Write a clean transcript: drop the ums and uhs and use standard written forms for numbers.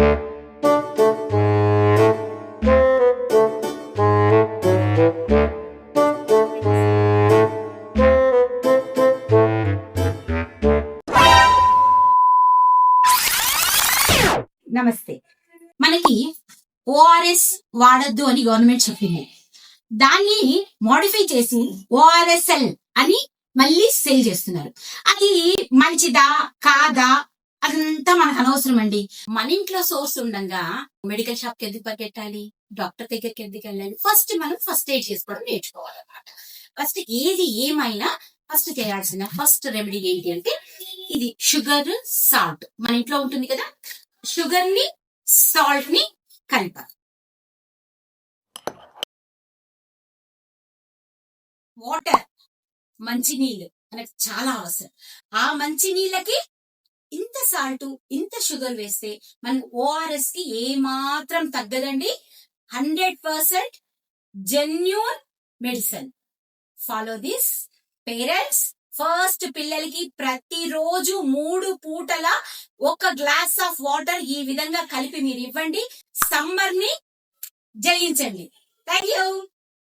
నమస్తే. మనకి ఓఆర్ఎస్ వాడద్దు అని గవర్నమెంట్ చెప్పింది. దాన్ని మోడిఫై చేసి ఓఆర్ఎస్ఎల్ అని మళ్ళీ సేల్ చేస్తున్నారు. అది మంచిదా కాదా అదంతా మనకు అనవసరం అండి. మన ఇంట్లో సోర్స్ ఉండగా మెడికల్ షాప్ కి ఎందుకు పరిగెట్టాలి, డాక్టర్ దగ్గరికి ఎందుకు వెళ్ళాలి? మనం ఫస్ట్ ఎయిడ్ చేసుకోవడం నేర్చుకోవాలన్నమాట. ఫస్ట్ ఏది ఏమైనా ఫస్ట్ చేయాల్సిన ఫస్ట్ రెమెడీ ఏంటి అంటే, ఇది షుగర్ సాల్ట్ మన ఇంట్లో ఉంటుంది కదా, షుగర్ ని సాల్ట్ ని కలిపాలి. వాటర్, మంచినీళ్ళు మనకి చాలా అవసరం. ఆ మంచినీళ్ళకి ఇంత సాల్ట్ ఇంత షుగర్ వేస్తే మన ఓఆర్ఎస్ కి ఏ మాత్రం తగ్గదండి. 100% genuine medicine. Follow this. Parents first పిల్లలకి ప్రతిరోజు 3 పూటల 1 గ్లాస్ ఆఫ్ వాటర్ ఈ విధంగా కలిపి మీరు ఇవ్వండి. సమ్మర్ ని జయించండి. Thank you.